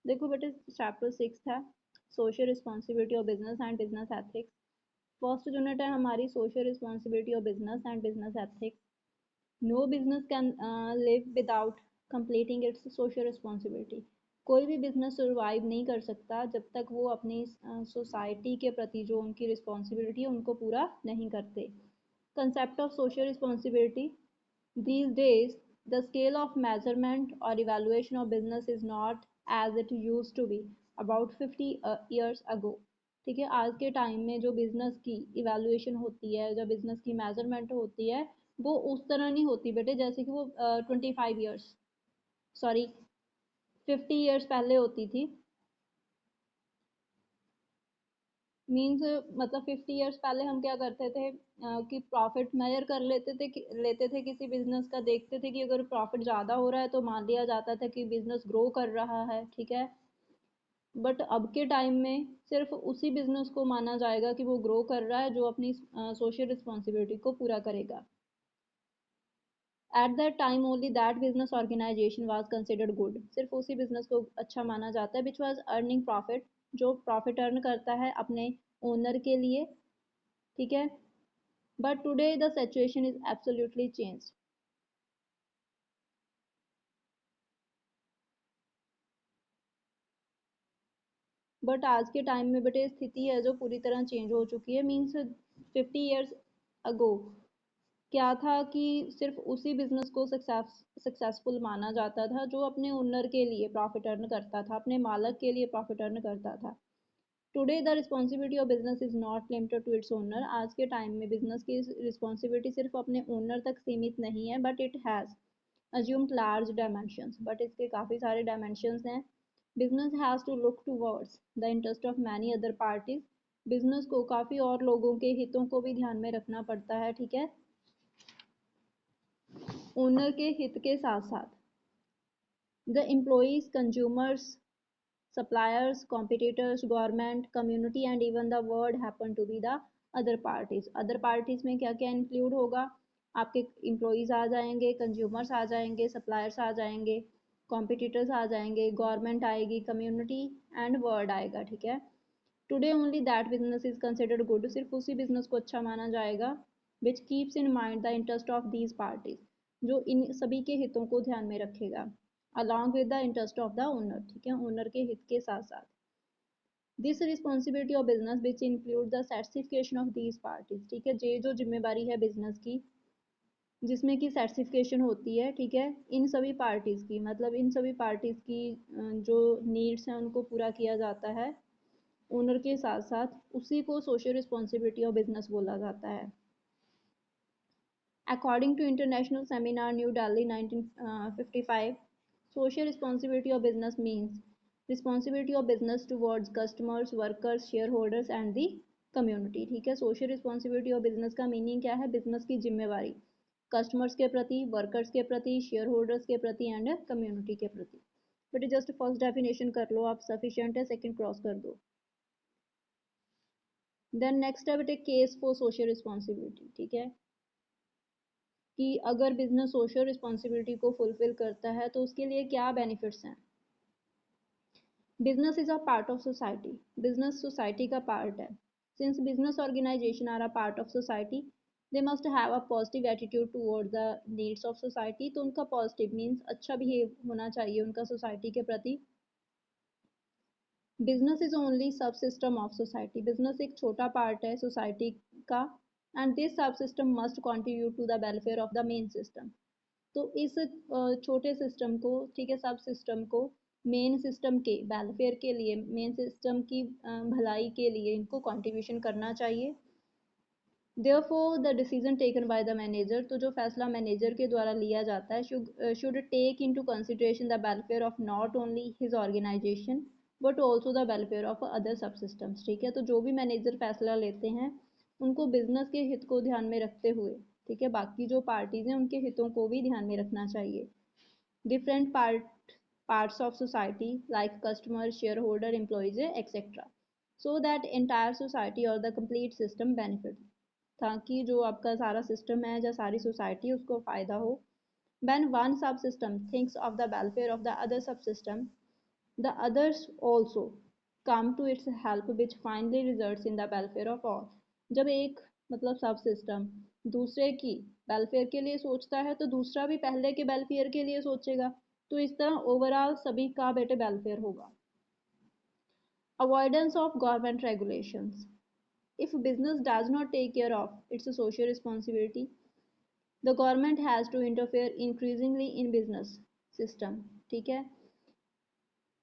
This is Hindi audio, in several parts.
देखो बेटे, चैप्टर 6 है social responsibility of business and business ethics. First unit है हमारी social responsibility of business and business ethics. No business can live without completing its social responsibility. कोई भी बिजनेस सर्वाइव नहीं कर सकता जब तक वो अपनी सोसाइटी के प्रति जो उनकी रिस्पॉन्सिबिलिटी है उनको पूरा नहीं करते। Concept of social responsibility. These days, the scale of measurement or evaluation of business is not as it used to be about 50 years ago। ठीक है, आज के टाइम में जो बिजनेस की इवेल्युएशन होती है, जो बिजनेस की मेजरमेंट होती है, वो उस तरह नहीं होती बेटे जैसे कि वो 25 ईयर्स, सॉरी 50 ईयर्स पहले होती थी। मीन्स मतलब 50 ईयर्स पहले हम क्या करते थे कि प्रॉफिट मेजर कर लेते थे किसी बिजनेस का, देखते थे कि अगर प्रॉफिट ज़्यादा हो रहा है तो मान लिया जाता था कि बिजनेस ग्रो कर रहा है। ठीक है, बट अब के टाइम में सिर्फ उसी बिजनेस को माना जाएगा कि वो ग्रो कर रहा है जो अपनी सोशल रिस्पॉन्सिबिलिटी को पूरा करेगा। At that time only that business organisation was considered good. सिर्फ उसी बिजनेस को अच्छा माना जाता है विच वाज अर्निंग प्रॉफिट, जो प्रॉफिट अर्न करता है अपने ओनर के लिए। ठीक है, but today the situation is absolutely changed। But आज के टाइम में बेटे स्थिति है जो पूरी तरह चेंज हो चुकी है। मीन्स 50 ईयर्स अगो क्या था कि सिर्फ उसी बिजनेस को सक्सेसफुल माना जाता था जो अपने ओनर के लिए प्रॉफिट अर्न करता था, अपने मालक के लिए प्रॉफिट अर्न करता था। Today the responsibility of business is not limited to its owner. आज के टाइम में बिजनेस की रिस्पॉन्सिबिलिटी सिर्फ अपने ओनर तक सीमित नहीं है, but it has assumed large dimensions। But इसके काफ़ी सारे डायमेंशंस हैं। Business has to look towards the interest of many other parties. Business को काफ़ी और लोगों के हितों को भी ध्यान में रखना पड़ता है। ठीक है, ओनर के हित के साथ साथ the employees, consumers, suppliers, competitors, government, community and even the world happen to be the other parties। Other parties में क्या क्या इंक्लूड होगा? आपके एम्प्लॉयज़ आ जाएंगे, कंज्यूमर्स आ जाएंगे, सप्लायर्स आ जाएंगे, कॉम्पिटिटर्स आ जाएंगे, गवर्नमेंट आएगी, कम्युनिटी एंड वर्ल्ड आएगा। ठीक है, today only that business is considered good. सिर्फ उसी बिजनेस को अच्छा माना जाएगा which keeps in mind the interest of these parties, जो इन सभी के हितों को ध्यान में रखेगा along with the interest of the owner. ठीक है, ओनर के हित के साथ साथ। This responsibility of business which include the certification of these parties. ठीक है, ये जो जिम्मेवारी है बिजनेस की जिसमें कि सर्टिफिकेशन होती है। ठीक है, इन सभी पार्टीज की, मतलब इन सभी पार्टीज की जो नीड्स हैं उनको पूरा किया जाता है ओनर के साथ साथ, उसी को सोशल रिस्पॉन्सिबिलिटी ऑफ बिजनेस बोला जाता है। According to international seminar new Delhi 1955, social responsibility of business means responsibility of business towards customers, workers, shareholders and the community। ठीक है, सोशल रिस्पॉन्सिबिलिटी ऑफ बिजनेस का मीनिंग क्या है? बिजनेस की जिम्मेवारी कस्टमर्स के प्रति, वर्कर्स के प्रति, शेयर होल्डर्स के प्रति एंड कम्युनिटी के प्रति। बट जस्ट फर्स्ट डेफिनेशन कर लो आप, सफिशिएंट है, सेकंड क्रॉस कर दो। देन नेक्स्ट है बेटे केस फॉर सोशल रिस्पॉन्सिबिलिटी। ठीक है, कि अगर बिजनेस सोशल रिस्पॉन्सिबिलिटी को फुलफिल करता है तो उसके लिए क्या बेनिफिट्स हैं। Business is a part of society. Business society का पार्ट है। Since business organisation are a part of society, they must have a positive attitude toward the needs of society. तो उनका पॉजिटिव मीन्स अच्छा बिहेव होना चाहिए उनका सोसाइटी के प्रति। Business is only sub system of society. Business एक छोटा पार्ट है सोसाइटी का, and this sub system must contribute to the welfare of the main system. तो इस छोटे सिस्टम को, ठीक है, सब सिस्टम को मेन सिस्टम के वेलफेयर के लिए, मेन सिस्टम की भलाई के लिए इनको कंट्रीब्यूशन करना चाहिए। Therefore the decision taken by the manager, तो जो फैसला मैनेजर के द्वारा लिया जाता है should take into consideration the welfare of not only his organisation but also the welfare of other sub systems. ठीक है, तो जो भी मैनेजर फैसला लेते हैं उनको बिजनेस के हित को ध्यान में रखते हुए, ठीक है, बाकी जो पार्टीज हैं उनके हितों को भी ध्यान में रखना चाहिए। Different parts of society like customer, shareholder, employees, etc. so that entire society or the complete system benefit, ताकि जो आपका सारा सिस्टम है या सारी सोसाइटी उसको फ़ायदा हो। when one subsystem thinks of the welfare of the other subsystem, The others also come to its help which finally results in the welfare of all. जब एक मतलब सब सिस्टम दूसरे की वेलफेयर के लिए सोचता है तो दूसरा भी पहले के वेलफेयर के लिए सोचेगा, तो इस तरह ओवरऑल सभी का बेटे वेलफेयर होगा. Avoidance of government regulations. If business does not take care of its social responsibility, the government has to interfere increasingly in business system. ठीक है,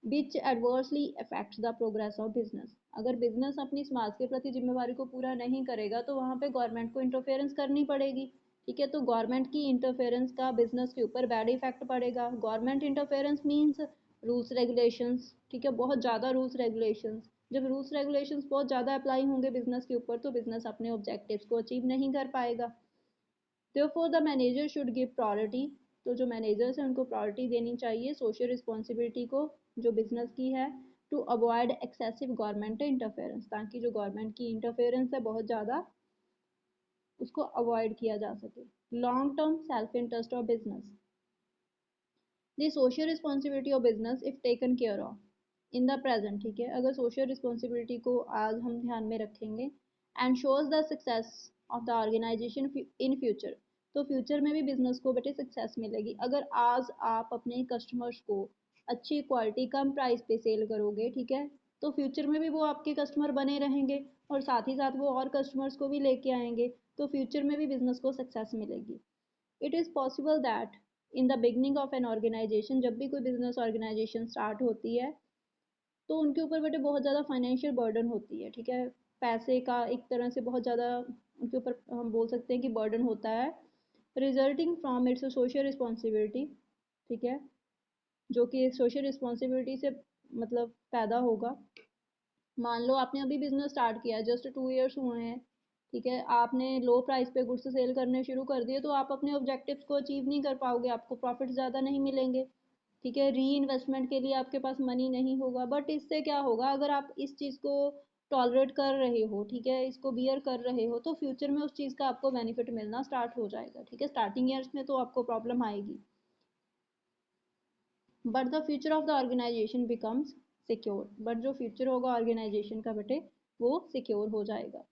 which adversely affects the progress of business. अगर बिजनेस अपनी समाज के प्रति जिम्मेवारी को पूरा नहीं करेगा तो वहाँ पे गवर्नमेंट को इंटरफेरेंस करनी पड़ेगी. ठीक है, तो गवर्नमेंट की इंटरफेरेंस का बिजनेस के ऊपर बैड इफेक्ट पड़ेगा. Government interference means rules regulations. ठीक है, बहुत ज़्यादा रूल्स रेगुलेशंस. जब रूल्स रेगुलेशंस बहुत ज़्यादा अप्लाई होंगे बिजनेस के ऊपर तो बिजनेस अपने ऑब्जेक्टिव्स को अचीव नहीं कर पाएगा. Therefore the manager should give priority. तो जो मैनेजर्स हैं उनको प्रायोरिटी देनी चाहिए सोशल रिस्पॉन्सिबिलिटी को जो बिजनेस की है, to avoid excessive government interference, ताकि जो गवर्नमेंट की इंटरफेरेंस है बहुत ज़्यादा उसको अवॉइड किया जा सके. Long term self interest of business. The social responsibility of business if taken care of in the present. ठीक है, अगर सोशल रिस्पॉन्सिबिलिटी को आज हम ध्यान में रखेंगे and shows the success of the organisation in future, तो फ्यूचर में भी बिजनेस को बेटे सक्सेस मिलेगी. अगर आज आप अपने कस्टमर्स को अच्छी क्वालिटी कम प्राइस पे सेल करोगे, ठीक है, तो फ्यूचर में भी वो आपके कस्टमर बने रहेंगे और साथ ही साथ वो और कस्टमर्स को भी लेके आएंगे, तो फ्यूचर में भी बिजनेस को सक्सेस मिलेगी. It is possible that in the beginning of an organisation, जब भी कोई बिजनेस ऑर्गेनाइजेशन स्टार्ट होती है तो उनके ऊपर बेटे बहुत ज़्यादा फाइनेंशियल बर्डन होती है. ठीक है, पैसे का एक तरह से बहुत ज़्यादा उनके ऊपर हम बोल सकते हैं कि बर्डन होता है, resulting from its social responsibility. ठीक है, जो कि सोशल रिस्पॉन्सिबिलिटी से मतलब पैदा होगा. मान लो आपने अभी बिजनेस स्टार्ट किया है, जस्ट 2 ईयर्स हुए हैं. ठीक है, आपने लो प्राइस पे गुड्स सेल करने शुरू कर दिए तो आप अपने ऑब्जेक्टिव्स को अचीव नहीं कर पाओगे, आपको प्रॉफिट ज़्यादा नहीं मिलेंगे. ठीक है, री इन्वेस्टमेंट के लिए आपके पास मनी नहीं होगा. बट इससे क्या होगा, अगर आप इस चीज़ को टॉलरेट कर रहे हो, ठीक है, इसको बियर कर रहे हो, तो फ्यूचर में उस चीज़ का आपको बेनिफिट मिलना स्टार्ट हो जाएगा. ठीक है, स्टार्टिंग ईयर्स में तो आपको प्रॉब्लम आएगी, but the future of the organisation becomes secure. बट जो फ्यूचर होगा ऑर्गेनाइजेशन का बेटे वो सिक्योर हो जाएगा.